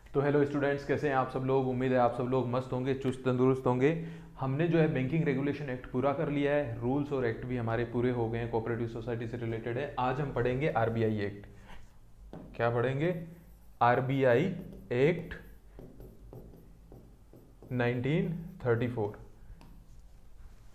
तो hello students, कैसे हैं आप सब लोग। उम्मीद है आप सब लोग मस्त होंगे, चुस्त तंदुरुस्त होंगे। हमने जो है बैंकिंग रेगुलेशन एक्ट पूरा कर लिया है, रूल्स और एक्ट भी हमारे पूरे हो गए हैं, कोऑपरेटिव सोसाइटी से रिलेटेड है। आज हम पढ़ेंगे आरबीआई एक्ट। क्या पढ़ेंगे? RBI act 1934।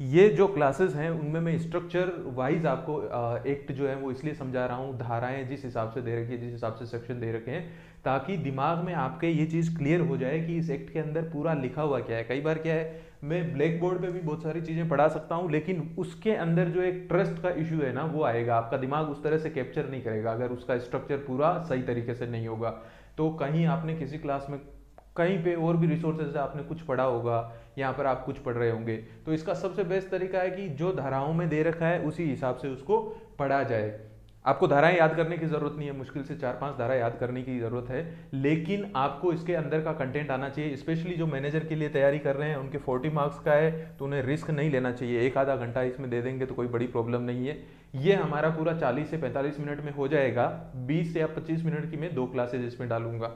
ये जो क्लासेस हैं उनमें मैं स्ट्रक्चर वाइज आपको एक्ट जो है वो इसलिए समझा रहा हूँ, धाराएं जिस हिसाब से दे रखी है, जिस हिसाब से सेक्शन दे रखे हैं, ताकि दिमाग में आपके ये चीज़ क्लियर हो जाए कि इस एक्ट के अंदर पूरा लिखा हुआ क्या है। कई बार क्या है, मैं ब्लैक बोर्ड पे भी बहुत सारी चीज़ें पढ़ा सकता हूँ, लेकिन उसके अंदर जो एक ट्रस्ट का इशू है ना, वो आएगा। आपका दिमाग उस तरह से कैप्चर नहीं करेगा अगर उसका स्ट्रक्चर पूरा सही तरीके से नहीं होगा। तो कहीं आपने किसी क्लास में, कहीं पे और भी रिसोर्सेज से आपने कुछ पढ़ा होगा, यहाँ पर आप कुछ पढ़ रहे होंगे, तो इसका सबसे बेस्ट तरीका है कि जो धाराओं में दे रखा है उसी हिसाब से उसको पढ़ा जाए। आपको धाराएं याद करने की जरूरत नहीं है, मुश्किल से 4-5 धारा याद करने की जरूरत है, लेकिन आपको इसके अंदर का कंटेंट आना चाहिए। स्पेशली जो मैनेजर के लिए तैयारी कर रहे हैं, उनके 40 मार्क्स का है, तो उन्हें रिस्क नहीं लेना चाहिए। एक आधा घंटा इसमें दे देंगे तो कोई बड़ी प्रॉब्लम नहीं है। ये हमारा पूरा 40 से 45 मिनट में हो जाएगा। 20 या 25 मिनट की मैं 2 क्लासेज इसमें डालूंगा,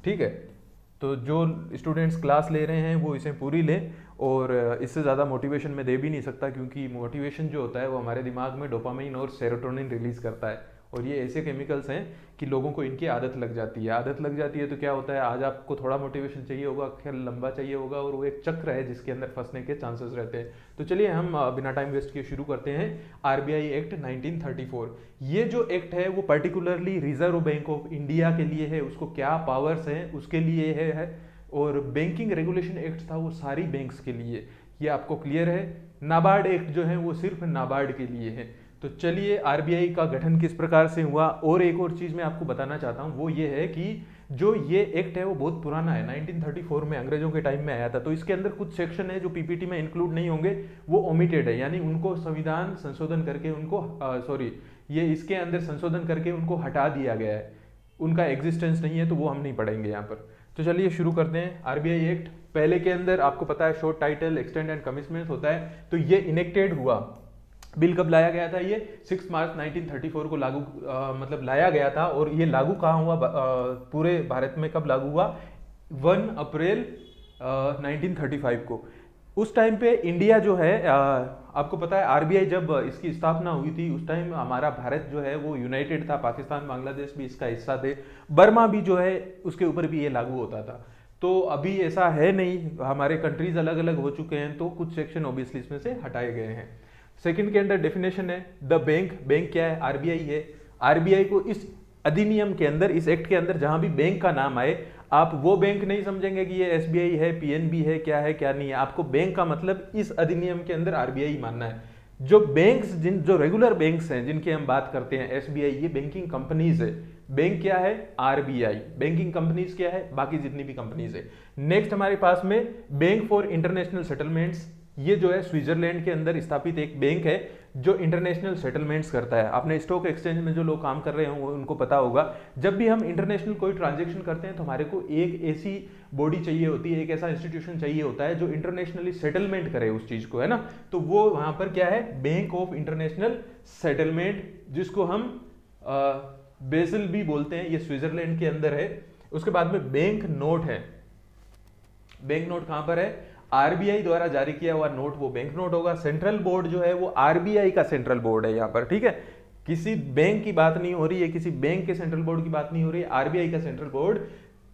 ठीक है। तो जो स्टूडेंट्स क्लास ले रहे हैं वो इसे पूरी लें, और इससे ज़्यादा मोटिवेशन मैं दे भी नहीं सकता, क्योंकि मोटिवेशन जो होता है वो हमारे दिमाग में डोपामाइन और सेरोटोनिन रिलीज़ करता है, और ये ऐसे केमिकल्स हैं कि लोगों को इनकी आदत लग जाती है। आदत लग जाती है तो क्या होता है, आज आपको थोड़ा मोटिवेशन चाहिए होगा, खेल लंबा चाहिए होगा, और वो एक चक्र है जिसके अंदर फंसने के चांसेस रहते हैं। तो चलिए हम बिना टाइम वेस्ट किए शुरू करते हैं। RBI act 1934। ये जो एक्ट है वो particularly reserve bank of India के लिए है, उसको क्या पावर्स हैं उसके लिए है। और बैंकिंग रेगुलेशन एक्ट था वो सारी बैंक्स के लिए। ये आपको क्लियर है। नाबार्ड एक्ट जो है वो सिर्फ नाबार्ड के लिए है। तो चलिए, आरबीआई का गठन किस प्रकार से हुआ, और एक और चीज मैं आपको बताना चाहता हूं, वो ये है कि जो ये एक्ट है वो बहुत पुराना है, 1934 में अंग्रेजों के टाइम में आया था। तो इसके अंदर कुछ सेक्शन है जो पीपीटी में इंक्लूड नहीं होंगे, वो ओमिटेड है, यानी उनको संविधान संशोधन करके उनको ये इसके अंदर संशोधन करके उनको हटा दिया गया है, उनका एग्जिस्टेंस नहीं है, तो वो हम नहीं पढ़ेंगे यहाँ पर। तो चलिए शुरू करते हैं। आरबीआई एक्ट पहले के अंदर आपको पता है short title, extend and commitment होता है। तो ये इनेक्टेड हुआ, बिल कब लाया गया था? ये 6 मार्च 1934 को लागू मतलब लाया गया था। और ये लागू कहाँ हुआ पूरे भारत में? कब लागू हुआ? 1 अप्रैल 1935 को। उस टाइम पे इंडिया जो है, आपको पता है आरबीआई जब इसकी स्थापना हुई थी उस टाइम हमारा भारत जो है वो यूनाइटेड था, पाकिस्तान बांग्लादेश भी इसका हिस्सा थे, बर्मा भी जो है उसके ऊपर भी ये लागू होता था। तो अभी ऐसा है नहीं, हमारे कंट्रीज अलग अलग हो चुके हैं, तो कुछ सेक्शन ऑब्वियसली इसमें से हटाए गए हैं। सेकंड के अंदर डेफिनेशन है द बैंक। बैंक क्या है? आरबीआई है। आरबीआई को इस अधिनियम के अंदर, इस एक्ट के अंदर जहां भी बैंक का नाम आए, आप वो बैंक नहीं समझेंगे कि ये एसबीआई है, पीएनबी है, क्या है क्या नहीं है। आपको बैंक का मतलब इस अधिनियम के अंदर आरबीआई मानना है। जो बैंक्स, जो रेगुलर बैंक्स हैं जिनकी हम बात करते हैं, एसबीआई, ये बैंकिंग कंपनीज है। बैंक क्या है? आरबीआई। बैंकिंग कंपनीज क्या है? बाकी जितनी भी कंपनीज है। नेक्स्ट हमारे पास में बैंक फॉर इंटरनेशनल सेटलमेंट्स। ये जो है स्विट्जरलैंड के अंदर स्थापित एक बैंक है जो इंटरनेशनल सेटलमेंट्स करता है। आपने स्टॉक एक्सचेंज में जो लोग काम कर रहे होंगे उनको पता होगा, जब भी हम इंटरनेशनल कोई ट्रांजैक्शन करते हैं तो हमारे को एक ऐसी बॉडी चाहिए होती है, एक ऐसा इंस्टीट्यूशन चाहिए होता है जो इंटरनेशनली सेटलमेंट करे उस चीज को, है ना। तो वो वहां पर क्या है? बैंक ऑफ इंटरनेशनल सेटलमेंट, जिसको हम बेसिल भी बोलते हैं, ये स्विट्जरलैंड के अंदर है। उसके बाद में बैंक नोट है। बैंक नोट कहां पर है? आरबीआई द्वारा जारी किया हुआ नोट वो बैंक नोट होगा। सेंट्रल बोर्ड जो है वो आरबीआई का सेंट्रल बोर्ड है यहाँ पर, ठीक है। किसी बैंक की बात नहीं हो रही है, किसी बैंक के सेंट्रल बोर्ड की बात नहीं हो रही है, आरबीआई का सेंट्रल बोर्ड।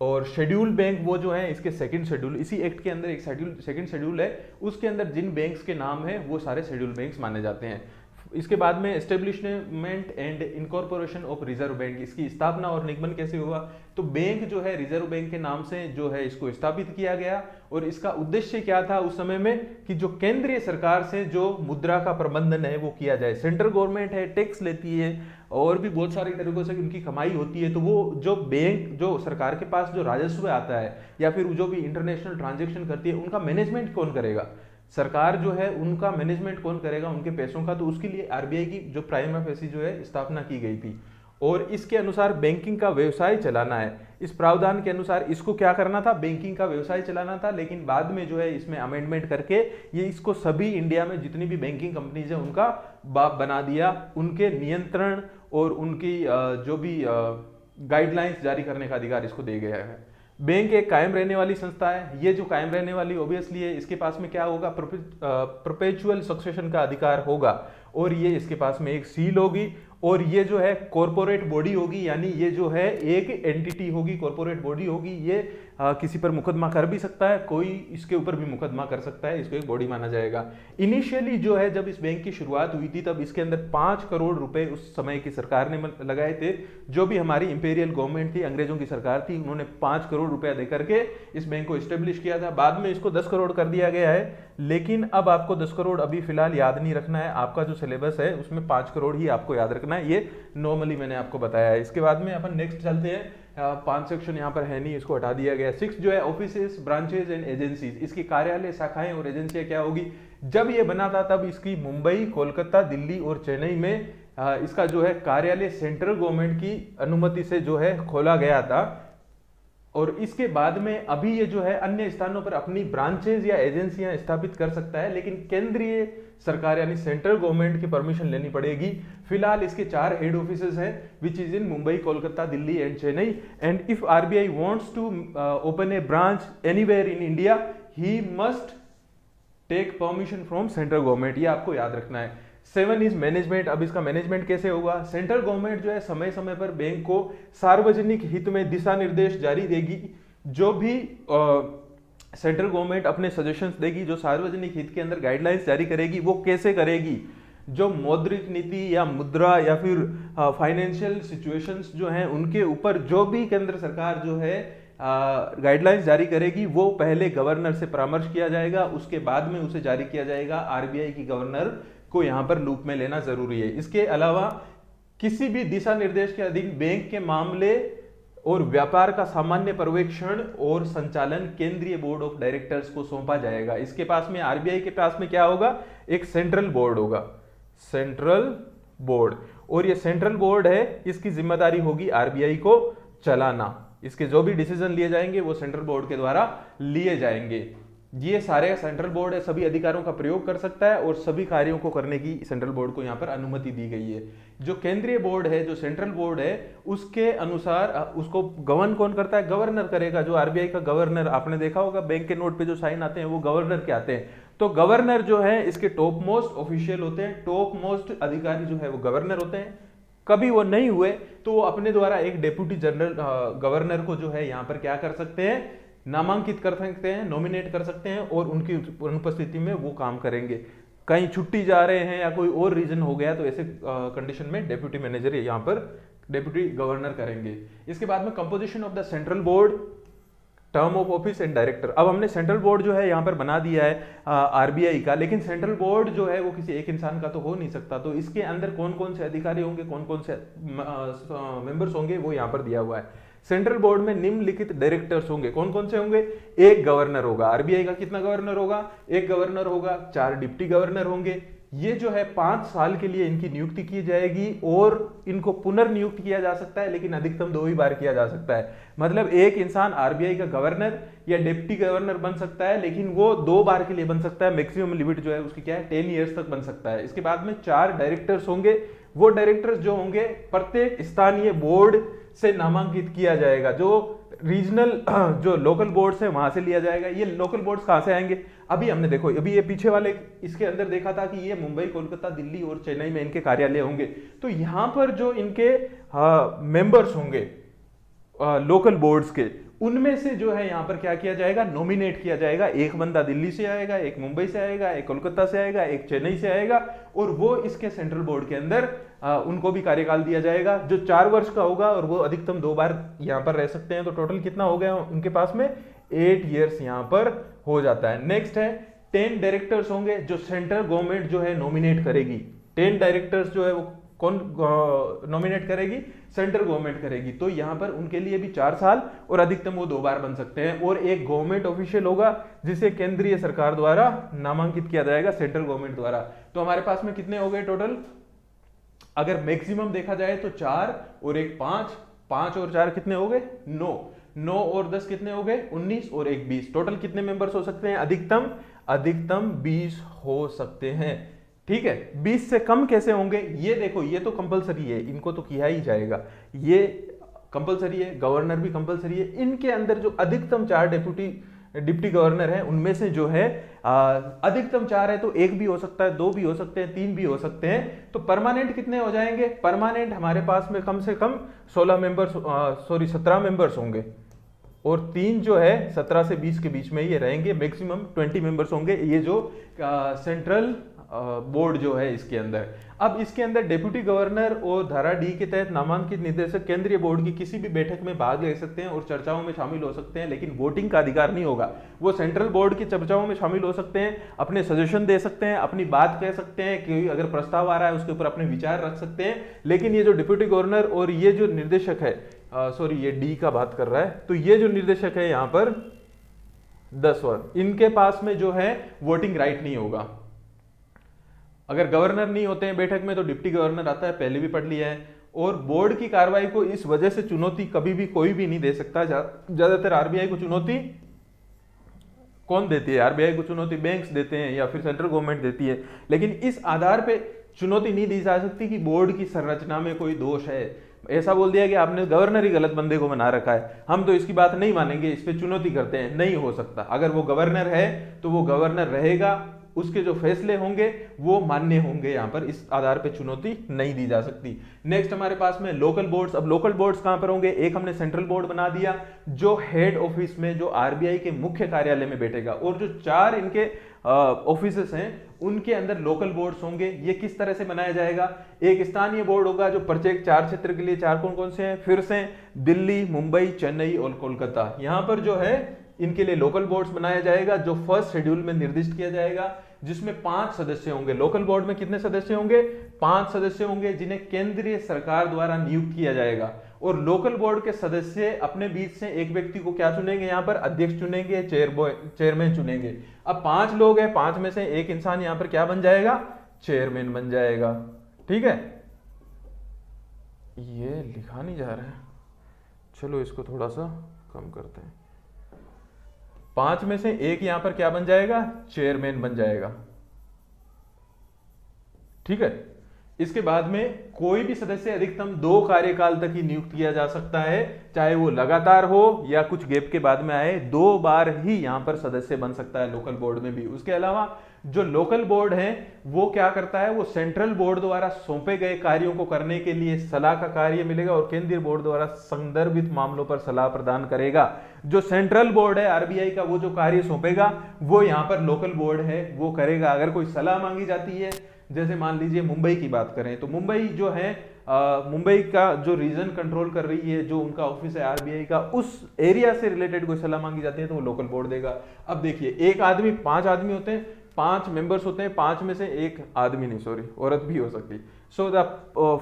और शेड्यूल बैंक वो जो है इसके सेकंड शेड्यूल, इसी एक्ट के अंदर एक सेकंड शेड्यूल है, उसके अंदर जिन बैंक्स के नाम है वो सारे शेड्यूल बैंक्स माने जाते हैं। इसके बाद में establishment and incorporation of reserve bank, इसकी स्थापना और निगमन कैसे हुआ? तो बैंक जो है रिजर्व बैंक के नाम से जो है इसको स्थापित किया गया। और इसका उद्देश्य क्या था उस समय में? कि जो केंद्रीय सरकार से जो मुद्रा का प्रबंधन है वो किया जाए। सेंट्रल गवर्नमेंट है, टैक्स लेती है और भी बहुत सारे तरीकों से उनकी कमाई होती है, तो वो जो बैंक, जो सरकार के पास जो राजस्व आता है या फिर जो भी इंटरनेशनल ट्रांजेक्शन करती है, उनका मैनेजमेंट कौन करेगा? सरकार जो है उनका मैनेजमेंट कौन करेगा उनके पैसों का? तो उसके लिए आरबीआई की जो प्राइमा फेसी जो है स्थापना की गई थी। और इसके अनुसार बैंकिंग का व्यवसाय चलाना है। इस प्रावधान के अनुसार इसको क्या करना था? बैंकिंग का व्यवसाय चलाना था। लेकिन बाद में जो है इसमें अमेंडमेंट करके ये इसको सभी इंडिया में जितनी भी बैंकिंग कंपनीज है उनका बाप बना दिया। उनके नियंत्रण और उनकी जो भी गाइडलाइंस जारी करने का अधिकार इसको दे गया है। बैंक एक कायम रहने वाली संस्था है। ये जो कायम रहने वाली ऑब्वियसली है, इसके पास में क्या होगा, परपेचुअल सक्सेशन का अधिकार होगा, और ये इसके पास में एक सील होगी, और ये जो है कॉरपोरेट बॉडी होगी, यानी ये जो है एक एंटिटी होगी, कॉरपोरेट बॉडी होगी। ये किसी पर मुकदमा कर भी सकता है, कोई इसके ऊपर भी मुकदमा कर सकता है, इसको एक बॉडी माना जाएगा। इनिशियली जो है जब इस बैंक की शुरुआत हुई थी तब इसके अंदर 5 करोड़ रुपए उस समय की सरकार ने लगाए थे। जो भी हमारी इंपीरियल गवर्नमेंट थी, अंग्रेजों की सरकार थी, उन्होंने 5 करोड़ रुपया देकर के इस बैंक को एस्टेब्लिश किया था। बाद में इसको 10 करोड़ कर दिया गया है, लेकिन अब आपको 10 करोड़ अभी फिलहाल याद नहीं रखना है। आपका जो सिलेबस है उसमें 5 करोड़ ही आपको याद रखना है, ये नॉर्मली मैंने आपको बताया है। इसके बाद में अपन नेक्स्ट चलते हैं। 5 सेक्शन यहाँ पर है नहीं, इसको हटा दिया गया। 6 जो है ऑफिसेस, ब्रांचेज एंड एजेंसीज, इसकी कार्यालय, शाखाएं और एजेंसियां क्या होगी। जब ये बना था तब इसकी मुंबई, कोलकाता, दिल्ली और चेन्नई में इसका जो है कार्यालय सेंट्रल गवर्नमेंट की अनुमति से जो है खोला गया था, और इसके बाद में अभी ये जो है अन्य स्थानों पर अपनी ब्रांचेज या एजेंसियां स्थापित कर सकता है, लेकिन केंद्रीय सरकार यानी सेंट्रल गवर्नमेंट की परमिशन लेनी पड़ेगी। फिलहाल इसके 4 हेड ऑफिसेज हैं, which is in Mumbai, Kolkata, Delhi and Chennai. And if RBI wants to open a branch anywhere in India, he must take permission from central government, ये आपको याद रखना है। 7 इज मैनेजमेंट। अब इसका मैनेजमेंट कैसे होगा। सेंट्रल गवर्नमेंट जो है समय समय पर बैंक को सार्वजनिक हित में दिशा निर्देश जारी देगी। जो भी सेंट्रल गवर्नमेंट अपने सजेशंस देगी, जो सार्वजनिक हित के अंदर गाइडलाइंस जारी करेगी, वो कैसे करेगी। जो मौद्रिक नीति या मुद्रा या फिर फाइनेंशियल सिचुएशंस जो हैं उनके ऊपर जो भी केंद्र सरकार जो है गाइडलाइंस जारी करेगी, वो पहले गवर्नर से परामर्श किया जाएगा, उसके बाद में उसे जारी किया जाएगा। आरबीआई की गवर्नर को यहां पर लूप में लेना जरूरी है। इसके अलावा किसी भी दिशा निर्देश के अधीन बैंक के मामले और व्यापार का सामान्य पर्यवेक्षण और संचालन केंद्रीय बोर्ड ऑफ डायरेक्टर्स को सौंपा जाएगा। इसके पास में आरबीआई के पास में क्या होगा, एक सेंट्रल बोर्ड होगा, सेंट्रल बोर्ड, और ये सेंट्रल बोर्ड है, इसकी जिम्मेदारी होगी आरबीआई को चलाना। इसके जो भी डिसीजन लिए जाएंगे वो सेंट्रल बोर्ड के द्वारा लिए जाएंगे। ये सारे सेंट्रल बोर्ड है, सभी अधिकारों का प्रयोग कर सकता है और सभी कार्यों को करने की सेंट्रल बोर्ड को यहाँ पर अनुमति दी गई है। जो केंद्रीय बोर्ड है, जो सेंट्रल बोर्ड है, उसके अनुसार उसको गवर्न कौन करता है, गवर्नर करेगा। जो आरबीआई का गवर्नर, आपने देखा होगा बैंक के नोट पे जो साइन आते हैं वो गवर्नर के आते हैं। तो गवर्नर जो है इसके टॉप मोस्ट ऑफिशियल होते हैं, टॉप मोस्ट अधिकारी जो है वो गवर्नर होते हैं। कभी वो नहीं हुए तो वो अपने द्वारा एक डेप्यूटी जनरल गवर्नर को जो है यहाँ पर क्या कर सकते हैं, नामांकित कर सकते हैं, नॉमिनेट कर सकते हैं, और उनकी अनुपस्थिति में वो काम करेंगे। कहीं छुट्टी जा रहे हैं या कोई और रीजन हो गया तो ऐसे कंडीशन में डेप्यूटी मैनेजर यहाँ पर डेप्यूटी गवर्नर करेंगे। इसके बाद में composition of the central board, term of office and director. अब हमने सेंट्रल बोर्ड जो है यहाँ पर बना दिया है आरबीआई का, लेकिन सेंट्रल बोर्ड जो है वो किसी एक इंसान का तो हो नहीं सकता। तो इसके अंदर कौन कौन से अधिकारी होंगे, कौन कौन से मेंबर्स होंगे, वो यहाँ पर दिया हुआ है। सेंट्रल बोर्ड में निम्नलिखित डायरेक्टर्स होंगे। कौन कौन से होंगे, एक गवर्नर होगा। आरबीआई का कितना गवर्नर होगा, एक गवर्नर होगा, 4 डिप्टी गवर्नर होंगे। ये जो है 5 साल के लिए इनकी नियुक्ति की जाएगी और इनको पुनर्नियुक्त किया जा सकता है, लेकिन अधिकतम 2 ही बार किया जा सकता है। मतलब एक इंसान आरबीआई का गवर्नर या डिप्टी गवर्नर बन सकता है, लेकिन वो 2 बार के लिए बन सकता है। मैक्सिमम लिमिट जो है उसकी क्या है, 10 ईयर्स तक बन सकता है। इसके बाद में 4 डायरेक्टर्स होंगे। वो डायरेक्टर्स जो होंगे प्रत्येक स्थानीय बोर्ड से नामांकित किया जाएगा। जो रीजनल जो लोकल बोर्ड्स है वहां से लिया जाएगा। ये लोकल बोर्ड्स कहां से आएंगे, अभी हमने देखो, अभी ये पीछे वाले इसके अंदर देखा था कि ये मुंबई, कोलकाता, दिल्ली और चेन्नई में इनके कार्यालय होंगे। तो यहां पर जो इनके मेंबर्स होंगे लोकल बोर्ड्स के, उनमें से जो है यहां पर क्या किया जाएगा, नॉमिनेट किया जाएगा। एक बंदा दिल्ली से आएगा, एक मुंबई से आएगा, एक कोलकाता से आएगा, एक चेन्नई से आएगा, और वो इसके सेंट्रल बोर्ड के अंदर उनको भी कार्यकाल दिया जाएगा जो 4 वर्ष का होगा, और वो अधिकतम 2 बार यहां पर रह सकते हैं। तो टोटल कितना हो गया उनके पास में, 8 ईयर्स यहां पर हो जाता है। नेक्स्ट है 10 डायरेक्टर्स होंगे जो सेंट्रल गवर्नमेंट जो है नॉमिनेट करेगी। 10 डायरेक्टर्स जो है वो कौन नॉमिनेट करेगी, सेंट्रल गवर्नमेंट करेगी। तो यहां पर उनके लिए भी 4 साल और अधिकतम वो 2 बार बन सकते हैं। और एक गवर्नमेंट ऑफिशियल होगा जिसे केंद्रीय सरकार द्वारा नामांकित किया जाएगा, सेंट्रल गवर्नमेंट द्वारा। तो हमारे पास में कितने हो गए टोटल, अगर मैक्सिमम देखा जाए तो 4 और एक 5, 5 और 4 कितने हो गए, 9 और 10 कितने हो गए, 19 और एक 20। टोटल कितने मेंबर्स हो सकते हैं, अधिकतम 20 हो सकते हैं। ठीक है, 20 से कम कैसे होंगे, ये देखो, ये तो कंपलसरी है, इनको तो किया ही जाएगा। ये कंपलसरी है, गवर्नर भी कंपलसरी है। इनके अंदर जो अधिकतम 4 डिप्टी गवर्नर है उनमें से जो है अधिकतम 4 है तो 1 भी हो सकता है, 2 भी हो सकते हैं, 3 भी हो सकते हैं। तो परमानेंट कितने हो जाएंगे? परमानेंट हमारे पास में कम से कम 17 मेंबर्स होंगे और 3 जो है 17 से 20 के बीच में ये रहेंगे, मैक्सिमम 20 मेंबर्स होंगे। ये जो सेंट्रल बोर्ड जो है इसके अंदर। अब इसके अंदर डिप्टी गवर्नर और धारा डी के तहत नामांकित निदेशक केंद्रीय बोर्ड की किसी भी बैठक में भाग ले सकते हैं और चर्चाओं में शामिल हो सकते हैं, लेकिन वोटिंग का अधिकार नहीं होगा। वो सेंट्रल बोर्ड की चर्चाओं में शामिल हो सकते हैं, अपने सजेशन दे सकते हैं, अपनी बात कह सकते हैं, कि अगर प्रस्ताव आ रहा है उसके ऊपर अपने विचार रख सकते हैं। लेकिन ये जो डिप्टी गवर्नर और ये जो निर्देशक है, ये डी का बात कर रहा है, तो ये जो निर्देशक है यहाँ पर 10 वर्ग, इनके पास में जो है वोटिंग राइट नहीं होगा। अगर गवर्नर नहीं होते हैं बैठक में तो डिप्टी गवर्नर आता है, पहले भी पढ़ लिया है। और बोर्ड की कार्रवाई को इस वजह से चुनौती कभी भी कोई भी नहीं दे सकता। ज्यादातर आरबीआई को चुनौती कौन देती है? आरबीआई को चुनौती बैंक्स देते हैं या फिर सेंट्रल गवर्नमेंट देती है। लेकिन इस आधार पे चुनौती नहीं दी जा सकती कि बोर्ड की संरचना में कोई दोष है। ऐसा बोल दिया कि आपने गवर्नर ही गलत बंदे को बना रखा है, हम तो इसकी बात नहीं मानेंगे, इस पे चुनौती करते हैं, नहीं हो सकता। अगर वो गवर्नर है तो वो गवर्नर रहेगा, उसके जो फैसले होंगे वो मान्य होंगे। यहां पर इस आधार पे चुनौती नहीं दी जा सकती। नेक्स्ट हमारे पास में लोकल बोर्ड्स। अब लोकल बोर्ड्स कहां पर होंगे? एक हमने सेंट्रल बोर्ड बना दिया जो हेड ऑफिस में, जो आरबीआई के मुख्य कार्यालय में बैठेगा, और जो 4 इनके ऑफिसेस हैं उनके अंदर लोकल बोर्ड्स होंगे। ये किस तरह से बनाया जाएगा? एक स्थानीय बोर्ड होगा जो प्रत्येक 4 क्षेत्र के लिए, 4 कौन कौन से हैं फिर से? दिल्ली, मुंबई, चेन्नई और कोलकाता। यहां पर जो है इनके लिए लोकल बोर्ड्स बनाया जाएगा जो फर्स्ट शेड्यूल में निर्दिष्ट किया जाएगा, जिसमें 5 सदस्य होंगे। लोकल बोर्ड में कितने सदस्य होंगे? 5 सदस्य होंगे जिन्हें केंद्रीय सरकार द्वारा नियुक्त किया जाएगा। और लोकल बोर्ड के सदस्य अपने बीच से एक व्यक्ति को क्या चुनेंगे? यहाँ पर अध्यक्ष चुनेंगे, चेयरमैन चुनेंगे। अब 5 लोग हैं, 5 में से एक इंसान यहाँ पर क्या बन जाएगा? चेयरमैन बन जाएगा। ठीक है, ये लिखा नहीं जा रहा है, चलो इसको थोड़ा सा कम करते हैं। 5 में से एक यहां पर क्या बन जाएगा? चेयरमैन बन जाएगा। ठीक है, इसके बाद में कोई भी सदस्य अधिकतम 2 कार्यकाल तक ही नियुक्त किया जा सकता है, चाहे वो लगातार हो या कुछ गैप के बाद में आए। 2 बार ही यहां पर सदस्य बन सकता है लोकल बोर्ड में भी। उसके अलावा जो लोकल बोर्ड है वो क्या करता है? वो सेंट्रल बोर्ड द्वारा सौंपे गए कार्यों को करने के लिए सलाह का कार्य मिलेगा और केंद्रीय बोर्ड द्वारा संदर्भित मामलों पर सलाह प्रदान करेगा। जो सेंट्रल बोर्ड है आरबीआई का, वो जो कार्य सौंपेगा वो यहां पर लोकल बोर्ड है वो करेगा। अगर कोई सलाह मांगी जाती है, जैसे मान लीजिए मुंबई की बात करें, तो मुंबई जो है मुंबई का जो रीजन कंट्रोल कर रही है, जो उनका ऑफिस है आरबीआई का, उस एरिया से रिलेटेड कोई सलाह मांगी जाती है तो वो लोकल बोर्ड देगा। अब देखिए, एक आदमी, 5 आदमी होते हैं, 5 मेंबर्स होते हैं, 5 में से एक आदमी नहीं, सॉरी, औरत भी हो सकती। सो द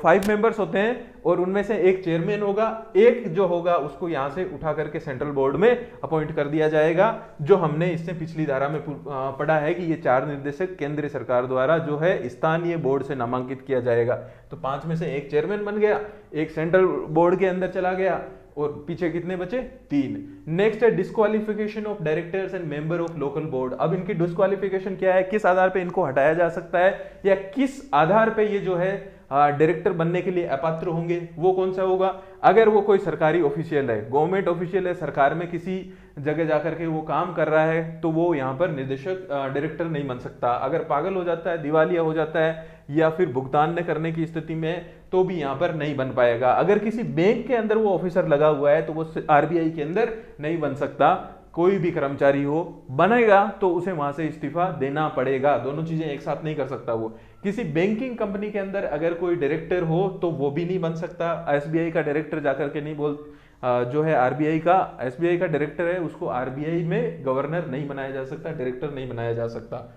5 मेंबर्स होते हैं और उनमें से एक चेयरमैन होगा। एक जो होगा उसको यहां से उठा करके सेंट्रल बोर्ड में अपॉइंट कर दिया जाएगा, जो हमने इससे पिछली धारा में पढ़ा है कि ये 4 निर्देशक केंद्र सरकार द्वारा जो है स्थानीय बोर्ड से नामांकित किया जाएगा। तो 5 में से एक चेयरमैन बन गया, एक सेंट्रल बोर्ड के अंदर चला गया और पीछे कितने बचे? 3। नेक्स्ट है disqualification of directors and member of local board. अब इनकी डिस्क्वालिफिकेशन क्या है? किस आधार पे इनको हटाया जा सकता है या किस आधार पे ये जो है डायरेक्टर बनने के लिए अपात्र होंगे? वो कौन सा होगा? अगर वो कोई सरकारी ऑफिशियल है, गवर्नमेंट ऑफिशियल है, सरकार में किसी जगह जाकर के वो काम कर रहा है, तो वो यहाँ पर निदेशक डायरेक्टर नहीं बन सकता। अगर पागल हो जाता है, दिवालिया हो जाता है या फिर भुगतान न करने की स्थिति में, तो भी यहाँ पर नहीं बन पाएगा। अगर किसी बैंक के अंदर वो ऑफिसर लगा हुआ है तो वो आरबीआई के अंदर नहीं बन सकता। कोई भी कर्मचारी हो, बनेगा तो उसे वहां से इस्तीफा देना पड़ेगा। दोनों चीजें एक साथ नहीं कर सकता वो। किसी बैंकिंग कंपनी के अंदर अगर कोई डायरेक्टर हो तो वो भी नहीं बन सकता। एसबीआई का डायरेक्टर जाकर के नहीं बोल, जो है आरबीआई का, एसबीआई का डायरेक्टर है, उसको आरबीआई में गवर्नर नहीं बनाया जा सकता, डायरेक्टर नहीं बनाया जा सकता।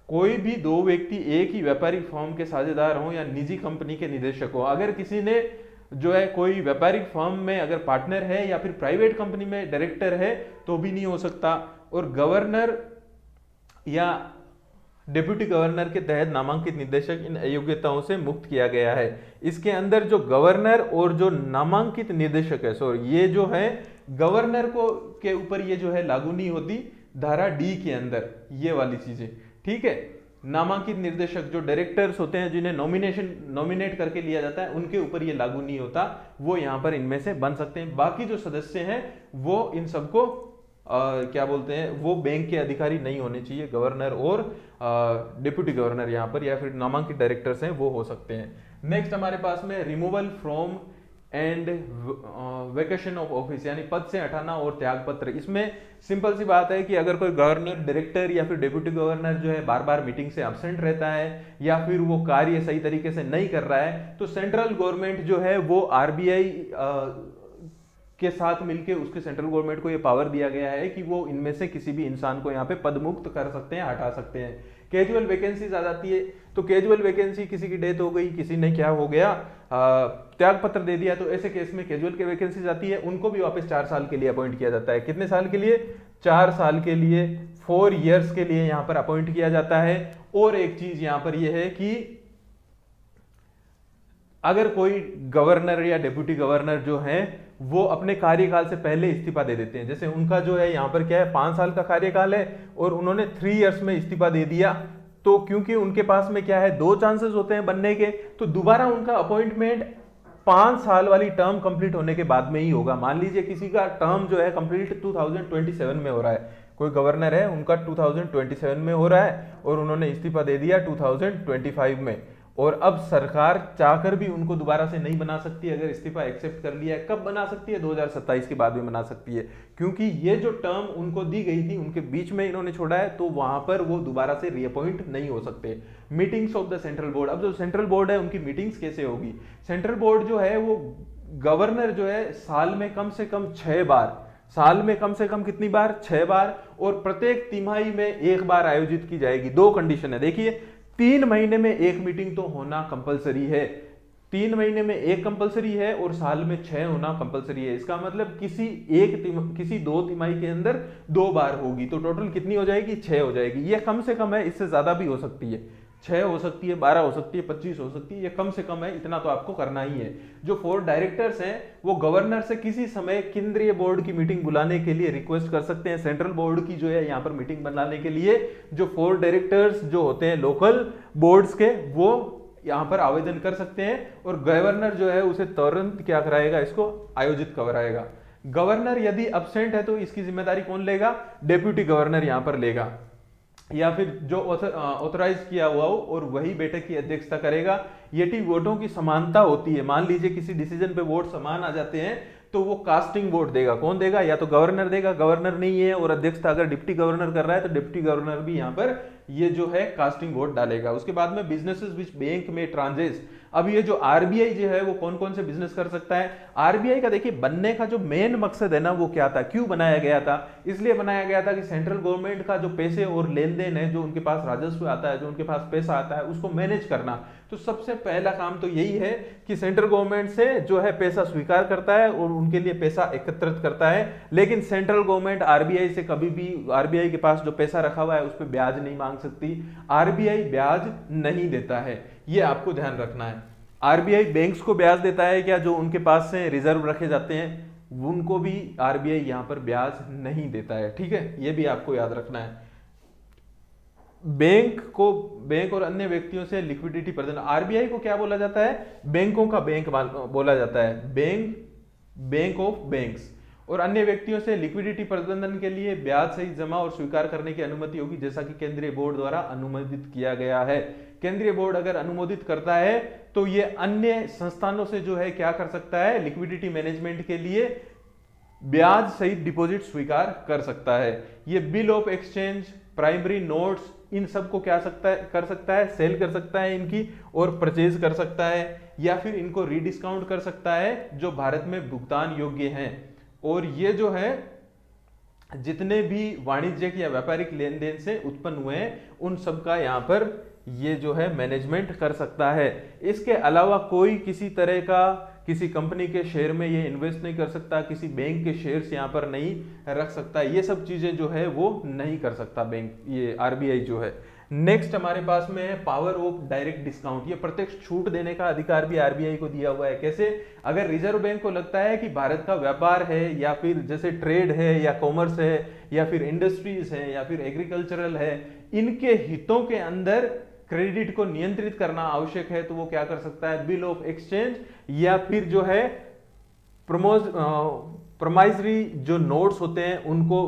कोई भी 2 व्यक्ति एक ही व्यापारिक फर्म के साझेदार हो या निजी कंपनी के निदेशक हो। अगर किसी ने जो है कोई व्यापारिक फर्म में अगर पार्टनर है या फिर प्राइवेट कंपनी में डायरेक्टर है तो भी नहीं हो सकता। और गवर्नर या डिप्टी गवर्नर के तहत नामांकित निदेशक इन अयोग्यताओं से मुक्त किया गया है। इसके अंदर जो गवर्नर और जो नामांकित निदेशक है, सॉरी, ये जो है गवर्नर को के ऊपर ये जो है लागू नहीं होती धारा डी के अंदर, ये वाली चीजें। ठीक है, नामांकित निर्देशक जो डायरेक्टर्स होते हैं जिन्हें नॉमिनेट करके लिया जाता है उनके ऊपर ये लागू नहीं होता, वो यहाँ पर इनमें से बन सकते हैं। बाकी जो सदस्य हैं वो इन सबको क्या बोलते हैं, वो बैंक के अधिकारी नहीं होने चाहिए, गवर्नर और डिप्यूटी गवर्नर यहाँ पर या फिर नामांकित डायरेक्टर्स हैं वो हो सकते हैं। नेक्स्ट हमारे पास में removal from and vacation of office, यानी पद से हटाना और त्याग पत्र। इसमें सिंपल सी बात है कि अगर कोई गवर्नर, डायरेक्टर या फिर डिप्यूटी गवर्नर जो है बार बार मीटिंग से एब्सेंट रहता है या फिर वो कार्य सही तरीके से नहीं कर रहा है, तो सेंट्रल गवर्नमेंट जो है वो आरबीआई के साथ मिलके उसके सेंट्रल गवर्नमेंट को ये पावर दिया गया है कि वो इनमें से किसी भी इंसान को यहाँ पे पद मुक्त कर सकते हैं, हटा सकते हैं। कैजुअल वैकेंसीज आ जाती है, तो कैजुअल वैकेंसी किसी की डेथ हो गई, किसी ने क्या हो गया त्याग पत्र दे दिया, तो ऐसे केस में कैजुअल के वैकेंसीज आती है, उनको भी वापस 4 साल के लिए अपॉइंट किया जाता है। कितने साल के लिए? 4 साल के लिए, 4 ईयर्स के लिए यहाँ पर अपॉइंट किया जाता है। और एक चीज यहाँ पर यह है कि अगर कोई गवर्नर या डिप्यूटी गवर्नर जो है वो अपने कार्यकाल से पहले इस्तीफा दे देते हैं, जैसे उनका जो है यहाँ पर क्या है 5 साल का कार्यकाल है और उन्होंने 3 इयर्स में इस्तीफा दे दिया, तो क्योंकि उनके पास में क्या है 2 चांसेस होते हैं बनने के, तो दोबारा उनका अपॉइंटमेंट 5 साल वाली टर्म कंप्लीट होने के बाद में ही होगा। मान लीजिए किसी का टर्म जो है कंप्लीट 2027 में हो रहा है, कोई गवर्नर है उनका 2027 में हो रहा है और उन्होंने इस्तीफा दे दिया 2025 में, और अब सरकार चाहकर भी उनको दोबारा से नहीं बना सकती। अगर इस्तीफा एक्सेप्ट कर लिया है, कब बना सकती है? 2027 के बाद में बना सकती है, क्योंकि ये जो टर्म उनको दी गई थी उनके बीच में इन्होंने छोड़ा है, तो वहां पर वो दोबारा से रीअपॉइंट नहीं हो सकते। Meetings of the central board, अब जो सेंट्रल बोर्ड है उनकी मीटिंग्स कैसे होगी? सेंट्रल बोर्ड जो है वो गवर्नर जो है साल में कम से कम 6 बार, साल में कम से कम कितनी बार? 6 बार, और प्रत्येक तिमाही में 1 बार आयोजित की जाएगी। 2 कंडीशन है, देखिए 3 महीने में 1 मीटिंग तो होना कंपलसरी है, 3 महीने में 1 कंपलसरी है और साल में 6 होना कंपलसरी है। इसका मतलब किसी 2 तिमाही के अंदर 2 बार होगी, तो टोटल कितनी हो जाएगी? 6 हो जाएगी। ये कम से कम है, इससे ज्यादा भी हो सकती है, 6 हो सकती है, 12 हो सकती है, 25 हो सकती है, ये कम से कम है, इतना तो आपको करना ही है। जो 4 डायरेक्टर्स हैं वो गवर्नर से किसी समय केंद्रीय बोर्ड की मीटिंग बुलाने के लिए रिक्वेस्ट कर सकते हैं। सेंट्रल बोर्ड की जो है यहाँ पर मीटिंग बुलाने के लिए जो 4 डायरेक्टर्स जो होते हैं लोकल बोर्ड्स के, वो यहाँ पर आवेदन कर सकते हैं और गवर्नर जो है उसे तुरंत क्या कराएगा? इसको आयोजित कराएगा। गवर्नर यदि अब्सेंट है तो इसकी जिम्मेदारी कौन लेगा? डेप्यूटी गवर्नर यहाँ पर लेगा, या फिर जो ऑथराइज किया हुआ हो, और वही बैठक की अध्यक्षता करेगा। यदि वोटों की समानता होती है, मान लीजिए किसी डिसीजन पे वोट समान आ जाते हैं, तो वो कास्टिंग वोट देगा। कौन देगा? या तो गवर्नर देगा, गवर्नर नहीं है और अध्यक्षता अगर डिप्टी गवर्नर कर रहा है तो डिप्टी गवर्नर भी यहाँ पर ये जो है कास्टिंग वोट डालेगा। उसके बाद में बिजनेसेस विच बैंक में ट्रांजेस, अब ये जो आरबीआई जो है वो कौन कौन से बिजनेस कर सकता है? आरबीआई का देखिए बनने का जो मेन मकसद है ना वो क्या था, क्यों बनाया गया था? इसलिए बनाया गया था कि सेंट्रल गवर्नमेंट का जो पैसे और लेन देन है, जो उनके पास राजस्व आता है, जो उनके पास पैसा आता है, उसको मैनेज करना। तो सबसे पहला काम तो यही है कि सेंट्रल गवर्नमेंट से जो है पैसा स्वीकार करता है और उनके लिए पैसा एकत्रित करता है। लेकिन सेंट्रल गवर्नमेंट आरबीआई से कभी भी, आरबीआई के पास जो पैसा रखा हुआ है उस पर ब्याज नहीं मांग सकती, आरबीआई ब्याज नहीं देता है, ये आपको ध्यान रखना है। आरबीआई बैंक्स को ब्याज देता है क्या? जो उनके पास से रिजर्व रखे जाते हैं उनको भी आरबीआई यहां पर ब्याज नहीं देता है, ठीक है, ये भी आपको याद रखना है। बैंक और अन्य व्यक्तियों से लिक्विडिटी प्रदान, आरबीआई को क्या बोला जाता है? बैंकों का बैंक बोला जाता है, बैंक ऑफ बैंक्स। और अन्य व्यक्तियों से लिक्विडिटी प्रबंधन के लिए ब्याज सहित जमा और स्वीकार करने की अनुमति होगी, जैसा कि केंद्रीय बोर्ड द्वारा अनुमोदित किया गया है। केंद्रीय बोर्ड अगर अनुमोदित करता है तो ये अन्य संस्थानों से जो है क्या कर सकता है? लिक्विडिटी मैनेजमेंट के लिए ब्याज सहित डिपॉजिट स्वीकार कर सकता है। ये bill of exchange, primary notes, इन सब को क्या कर सकता है? सेल कर सकता है इनकी, और परचेज कर सकता है, या फिर इनको रीडिस्काउंट कर सकता है जो भारत में भुगतान योग्य हैं। और ये जो है जितने भी वाणिज्यिक या व्यापारिक लेन देन से उत्पन्न हुए हैं उन सब का यहाँ पर ये जो है मैनेजमेंट कर सकता है। इसके अलावा कोई किसी तरह का किसी कंपनी के शेयर में ये इन्वेस्ट नहीं कर सकता, किसी बैंक के शेयर्स यहाँ पर नहीं रख सकता, ये सब चीजें जो है वो नहीं कर सकता बैंक, ये आरबीआई जो है। नेक्स्ट हमारे पास में है पावर ऑफ डायरेक्ट डिस्काउंट। ये प्रत्यक्ष छूट देने का अधिकार भी आरबीआई को दिया हुआ है। कैसे? अगर रिजर्व बैंक को लगता है कि भारत का व्यापार है या फिर जैसे ट्रेड है या कॉमर्स है या फिर इंडस्ट्रीज है या फिर एग्रीकल्चरल है, इनके हितों के अंदर क्रेडिट को नियंत्रित करना आवश्यक है, तो वो क्या कर सकता है? बिल ऑफ एक्सचेंज या फिर जो है प्रोमाइजरी जो नोट्स होते हैं उनको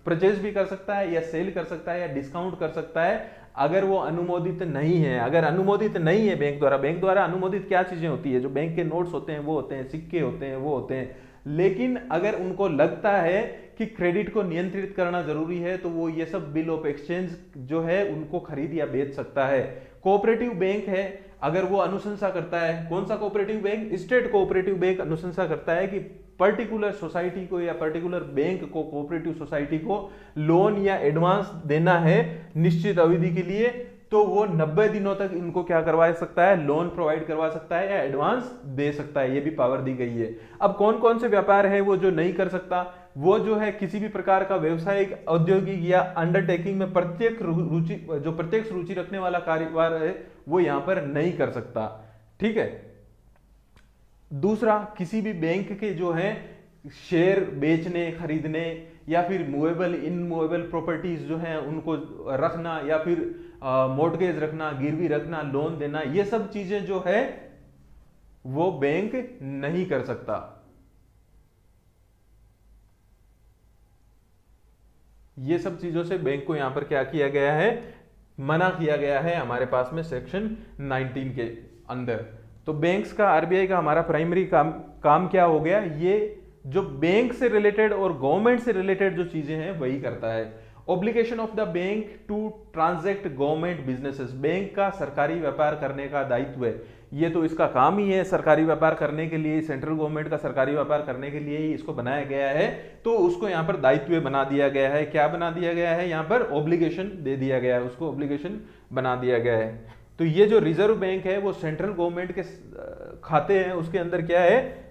परचेज भी कर सकता है या सेल कर सकता है या डिस्काउंट कर सकता है, अगर वो अनुमोदित नहीं है। अगर अनुमोदित नहीं है बैंक द्वारा अनुमोदित क्या चीजें होती है? जो बैंक के नोट्स होते हैं वो होते हैं, सिक्के होते हैं, वो होते हैं। लेकिन अगर उनको लगता है कि क्रेडिट को नियंत्रित करना जरूरी है, तो वो ये सब बिल ऑफ एक्सचेंज जो है उनको खरीद या बेच सकता है। कोऑपरेटिव बैंक है, अगर वो अनुशंसा करता है, कौन सा cooperative bank? State cooperative bank अनुशंसा करता है कि पर्टिकुलर सोसाइटी को या पर्टिकुलर बैंक को, कोऑपरेटिव सोसाइटी को लोन या एडवांस देना है निश्चित अवधि के लिए, तो वो 90 दिनों तक इनको क्या करवा सकता है? लोन प्रोवाइड करवा सकता है या एडवांस दे सकता है। ये भी पावर दी गई है। अब कौन कौन से व्यापार है वो जो नहीं कर सकता? वो जो है किसी भी प्रकार का व्यवसायिक, औद्योगिक या अंडरटेकिंग में प्रत्यक्ष रुचि रखने वाला कारोबार है वो यहां पर नहीं कर सकता। ठीक है। दूसरा, किसी भी बैंक के जो है शेयर बेचने, खरीदने या फिर मूवेबल इनमूवेबल प्रॉपर्टीज जो है उनको रखना या फिर मॉर्टगेज रखना, गिरवी रखना, लोन देना, ये सब चीजें जो है वो बैंक नहीं कर सकता। ये सब चीजों से बैंक को यहां पर क्या किया गया है? मना किया गया है हमारे पास में सेक्शन 19 के अंदर। तो बैंक्स का, आरबीआई का हमारा प्राइमरी काम क्या हो गया? ये जो बैंक से रिलेटेड और गवर्नमेंट से रिलेटेड जो चीजें हैं वही करता है। Obligation of the bank to transact government businesses, bank का सरकारी व्यापार करने का दायित्व है। ये तो इसका काम ही है, सरकारी व्यापार करने के लिए, सेंट्रल गवर्नमेंट का सरकारी व्यापार करने के लिए ही इसको बनाया गया है। तो उसको यहाँ पर दायित्व बना दिया गया है। क्या बना दिया गया है? यहाँ पर ऑब्लिगेशन दे दिया गया है, उसको ऑब्लिगेशन बना दिया गया है। तो ये जो रिजर्व बैंक है वो सेंट्रल गवर्नमेंट के खाते हैं, उसके अंदर क्या है?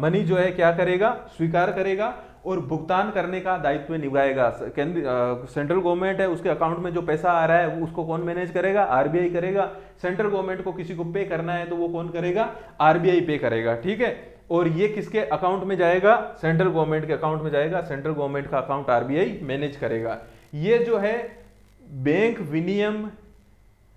मनी जो है क्या करेगा? स्वीकार करेगा और भुगतान करने का दायित्व निभाएगा। सेंट्रल गवर्नमेंट है, उसके अकाउंट में जो पैसा आ रहा है उसको कौन मैनेज करेगा? आरबीआई करेगा। सेंट्रल गवर्नमेंट को किसी को पे करना है तो वो कौन करेगा? आरबीआई पे करेगा। ठीक है। और ये किसके अकाउंट में जाएगा? सेंट्रल गवर्नमेंट के अकाउंट में जाएगा। सेंट्रल गवर्नमेंट का अकाउंट आरबीआई मैनेज करेगा। ये जो है बैंक विनियम,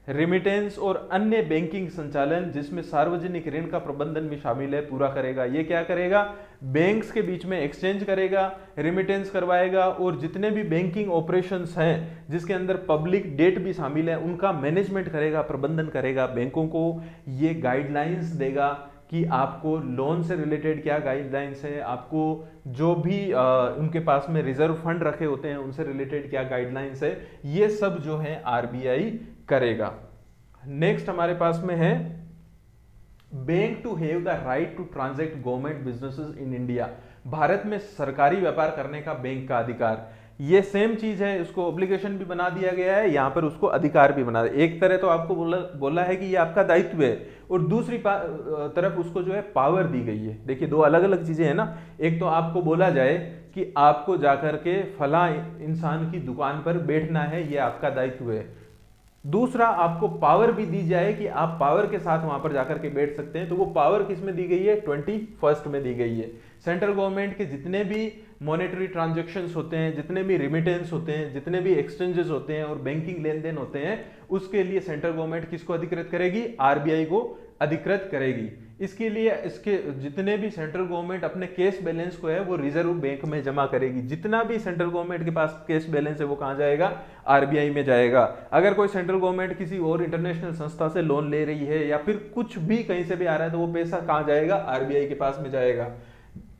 रेमिटेंस और अन्य बैंकिंग संचालन जिसमें सार्वजनिक ऋण का प्रबंधन भी शामिल है, पूरा करेगा। ये क्या करेगा? बैंक्स के बीच में एक्सचेंज करेगा, रेमिटेंस करवाएगा और जितने भी बैंकिंग ऑपरेशंस हैं जिसके अंदर पब्लिक डेट भी शामिल है उनका मैनेजमेंट करेगा, प्रबंधन करेगा। बैंकों को ये गाइडलाइंस देगा कि आपको लोन से रिलेटेड क्या गाइडलाइंस है, आपको जो भी उनके पास में रिजर्व फंड रखे होते हैं उनसे रिलेटेड क्या गाइडलाइंस है, ये सब जो है आरबीआई करेगा। नेक्स्ट हमारे पास में है bank to have the right to transact government businesses in India. Bharat में सरकारी व्यापार करने का बैंक का अधिकार। ये सेम चीज है, इसको ऑब्लिगेशन भी बना दिया गया है, यहां पर उसको अधिकार भी बना दिया। एक तरह तो आपको बोला है कि ये आपका दायित्व है और दूसरी तरफ उसको जो है पावर दी गई है। देखिए दो अलग अलग चीजें हैं ना। एक तो आपको बोला जाए कि आपको जाकर के फला इंसान की दुकान पर बैठना है, ये आपका दायित्व है। दूसरा आपको पावर भी दी जाए कि आप पावर के साथ वहां पर जाकर के बैठ सकते हैं। तो वो पावर किस में दी गई है? 21st में दी गई है। सेंट्रल गवर्नमेंट के जितने भी मॉनेटरी ट्रांजैक्शंस होते हैं, जितने भी रिमिटेंस होते हैं, जितने भी एक्सचेंजेस होते हैं और बैंकिंग लेन देन होते हैं, उसके लिए सेंट्रल गवर्नमेंट किसको अधिकृत करेगी? आरबीआई को अधिकृत करेगी। इसके लिए इसके जितने भी सेंट्रल गवर्नमेंट अपने कैश बैलेंस को है वो रिजर्व बैंक में जमा करेगी। जितना भी सेंट्रल गवर्नमेंट के पास कैश बैलेंस है वो कहां जाएगा? आरबीआई में जाएगा। अगर कोई सेंट्रल गवर्नमेंट किसी और इंटरनेशनल संस्था से लोन ले रही है या फिर कुछ भी कहीं से भी आ रहा है तो वो पैसा कहां जाएगा? आरबीआई के पास में जाएगा।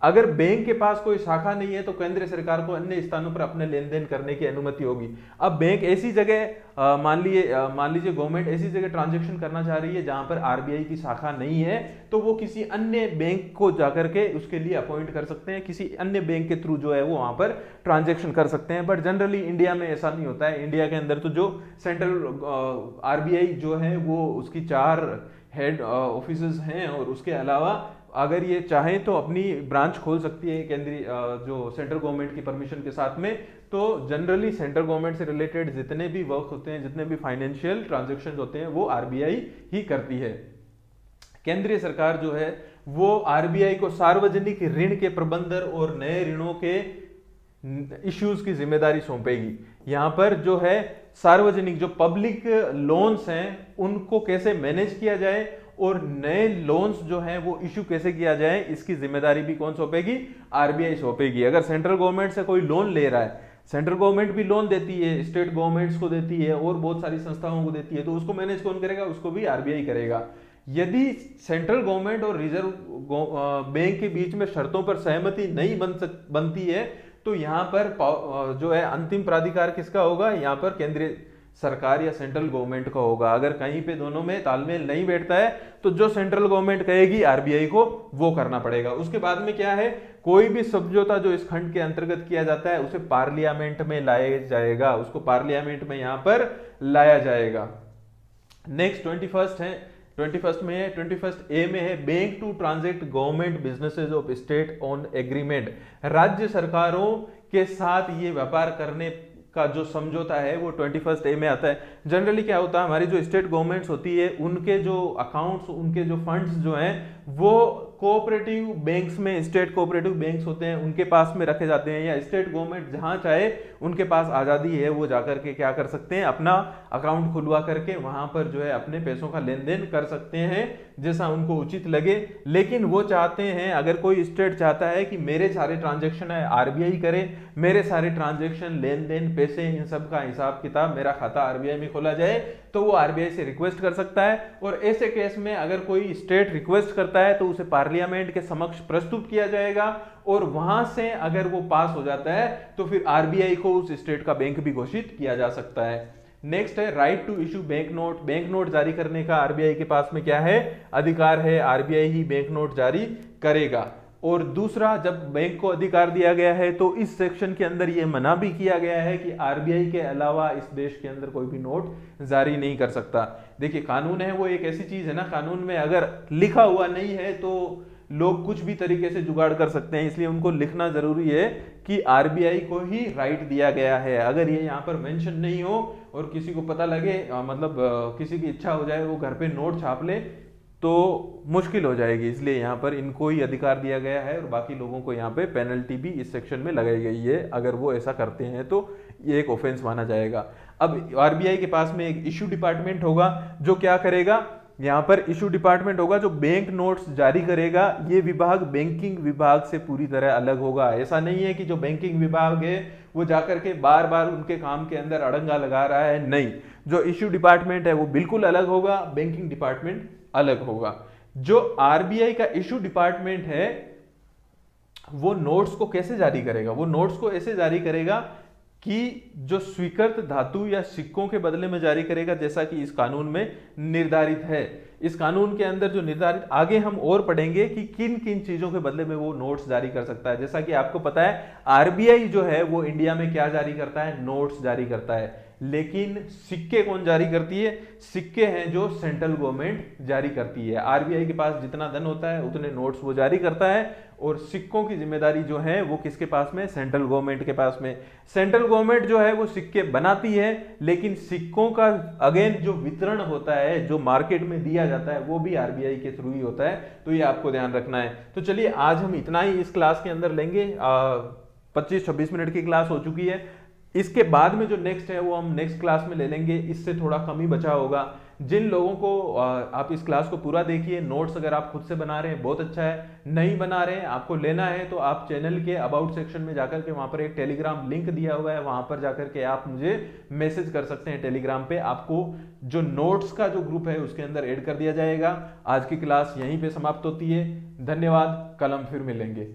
अगर बैंक के पास कोई शाखा नहीं है तो केंद्र सरकार को अन्य स्थानों पर अपने लेन देन करने की अनुमति होगी। अब बैंक ऐसी जगह मान लीजिए गवर्नमेंट ऐसी जगह ट्रांजैक्शन करना चाह रही है जहां पर आरबीआई की शाखा नहीं है, तो वो किसी अन्य बैंक को जाकर के उसके लिए अपॉइंट कर सकते हैं, किसी अन्य बैंक के थ्रू जो है वो वहां पर ट्रांजैक्शन कर सकते हैं। बट जनरली इंडिया में ऐसा नहीं होता है। इंडिया के अंदर तो जो सेंट्रल आरबीआई जो है वो उसकी 4 हेड ऑफिसेज हैं और उसके अलावा अगर ये चाहें तो अपनी ब्रांच खोल सकती है केंद्रीय जो सेंट्रल गवर्नमेंट की परमिशन के साथ में। तो जनरली सेंट्रल गवर्नमेंट से रिलेटेड जितने भी वर्क होते हैं, जितने भी फाइनेंशियल ट्रांजैक्शन होते हैं, वो आरबीआई ही करती है। केंद्रीय सरकार जो है वो आरबीआई को सार्वजनिक ऋण के प्रबंधन और नए ऋणों के इश्यूज की जिम्मेदारी सौंपेगी। यहां पर जो है सार्वजनिक जो पब्लिक लोन्स हैं उनको कैसे मैनेज किया जाए और नए लोन्स जो हैं वो इश्यू कैसे किया जाए, इसकी जिम्मेदारी भी कौन सौंपेगी? आरबीआई सौंपेगी। अगर सेंट्रल गवर्नमेंट से कोई लोन ले रहा है, सेंट्रल गवर्नमेंट भी लोन देती है, स्टेट गवर्नमेंट्स को देती है और बहुत सारी संस्थाओं को देती है, तो उसको मैनेज कौन करेगा? उसको भी आरबीआई करेगा। यदि सेंट्रल गवर्नमेंट और रिजर्व बैंक के बीच में शर्तों पर सहमति नहीं बनती है तो यहां पर जो है अंतिम प्राधिकार किसका होगा? यहां पर केंद्रीय सरकार या सेंट्रल गवर्नमेंट का होगा। अगर कहीं पे दोनों में तालमेल नहीं बैठता है तो जो सेंट्रल गवर्नमेंट कहेगी आरबीआई को वो करना पड़ेगा। उसके बाद में क्या है, कोई भी समझौता जो इस खंड के अंतर्गत किया जाता है उसे पार्लियामेंट में लाया जाएगा, उसको पार्लियामेंट में यहां पर लाया जाएगा। नेक्स्ट 21st है, 21st में है, 21st ए में है, bank to transact government businesses of state on agreement. राज्य सरकारों के साथ ये व्यापार करने का जो समझौता है वो 21st ए में आता है। जनरली क्या होता है, हमारी जो स्टेट गवर्नमेंट्स होती है उनके जो अकाउंट्स, उनके जो फंड्स जो हैं वो कोऑपरेटिव बैंक्स में, स्टेट कोऑपरेटिव बैंक्स होते हैं उनके पास में रखे जाते हैं, या स्टेट गवर्नमेंट जहां चाहे उनके पास आजादी है वो जाकर के क्या कर सकते हैं, अपना अकाउंट खुलवा करके वहां पर जो है अपने पैसों का लेन देन कर सकते हैं जैसा उनको उचित लगे। लेकिन वो चाहते हैं, अगर कोई स्टेट चाहता है कि मेरे सारे ट्रांजेक्शन है आरबीआई करे, मेरे सारे ट्रांजेक्शन, लेन देन, पैसे, इन सब का हिसाब किताब, मेरा खाता आरबीआई में खोला जाए, तो वो आरबीआई से रिक्वेस्ट कर सकता है। और ऐसे केस में अगर कोई स्टेट रिक्वेस्ट करता है तो उसे पार्लियामेंट के समक्ष प्रस्तुत किया जाएगा और वहां से अगर वो पास हो जाता है तो फिर आरबीआई को उस स्टेट का बैंक भी घोषित किया जा सकता है। नेक्स्ट है right to issue bank note. Bank note जारी करने का आरबीआई के पास में क्या है? अधिकार है, आरबीआई ही बैंक नोट जारी करेगा। और दूसरा, जब बैंक को अधिकार दिया गया है तो इस सेक्शन के अंदर यह मना भी किया गया है कि आरबीआई के अलावा इस देश के अंदर कोई भी नोट जारी नहीं कर सकता। देखिए, कानून है वो एक ऐसी चीज है ना, कानून में अगर लिखा हुआ नहीं है तो लोग कुछ भी तरीके से जुगाड़ कर सकते हैं, इसलिए उनको लिखना जरूरी है कि आरबीआई को ही राइट दिया गया है। अगर ये यहाँ पर मेंशन नहीं हो और किसी को पता लगे, मतलब किसी की इच्छा हो जाए वो घर पे नोट छाप ले, तो मुश्किल हो जाएगी। इसलिए यहाँ पर इनको ही अधिकार दिया गया है और बाकी लोगों को यहाँ पे पेनल्टी भी इस सेक्शन में लगाई गई है। अगर वो ऐसा करते हैं तो ये एक ऑफेंस माना जाएगा। अब आरबीआई के पास में एक इशू डिपार्टमेंट होगा जो क्या करेगा, यहाँ पर इशू डिपार्टमेंट होगा जो बैंक नोट्स जारी करेगा। ये विभाग बैंकिंग विभाग से पूरी तरह अलग होगा। ऐसा नहीं है कि जो बैंकिंग विभाग है वो जाकर के बार बार उनके काम के अंदर अड़ंगा लगा रहा है, नहीं। जो इशू डिपार्टमेंट है वो बिल्कुल अलग होगा, बैंकिंग डिपार्टमेंट अलग होगा। जो आरबीआई का इशू डिपार्टमेंट है वो नोट्स को कैसे जारी करेगा? वो नोट्स को ऐसे जारी करेगा कि जो स्वीकृत धातु या सिक्कों के बदले में जारी करेगा, जैसा कि इस कानून में निर्धारित है। इस कानून के अंदर जो निर्धारित, आगे हम और पढ़ेंगे कि किन किन चीजों के बदले में वो नोट्स जारी कर सकता है। जैसा कि आपको पता है आरबीआई जो है वो इंडिया में क्या जारी करता है? नोट्स जारी करता है। लेकिन सिक्के कौन जारी करती है? सिक्के हैं जो सेंट्रल गवर्नमेंट जारी करती है। आरबीआई के पास जितना धन होता है उतने नोट्स वो जारी करता है और सिक्कों की जिम्मेदारी जो है वो किसके पास में? सेंट्रल गवर्नमेंट के पास में। सेंट्रल गवर्नमेंट जो है वो सिक्के बनाती है, लेकिन सिक्कों का अगेन जो वितरण होता है, जो मार्केट में दिया जाता है, वो भी आरबीआई के थ्रू ही होता है। तो ये आपको ध्यान रखना है। तो चलिए आज हम इतना ही इस क्लास के अंदर लेंगे। 25-26 मिनट की क्लास हो चुकी है। इसके बाद में जो नेक्स्ट है वो हम नेक्स्ट क्लास में ले लेंगे, इससे थोड़ा कम ही बचा होगा। जिन लोगों को आप इस क्लास को पूरा देखिए, नोट्स अगर आप खुद से बना रहे हैं बहुत अच्छा है, नहीं बना रहे हैं, आपको लेना है तो आप चैनल के अबाउट सेक्शन में जाकर के वहां पर एक टेलीग्राम लिंक दिया हुआ है, वहां पर जाकर के आप मुझे मैसेज कर सकते हैं टेलीग्राम पे। आपको जो नोट्स का जो ग्रुप है उसके अंदर ऐड कर दिया जाएगा। आज की क्लास यहीं पे समाप्त होती है। धन्यवाद, कल हम फिर मिलेंगे।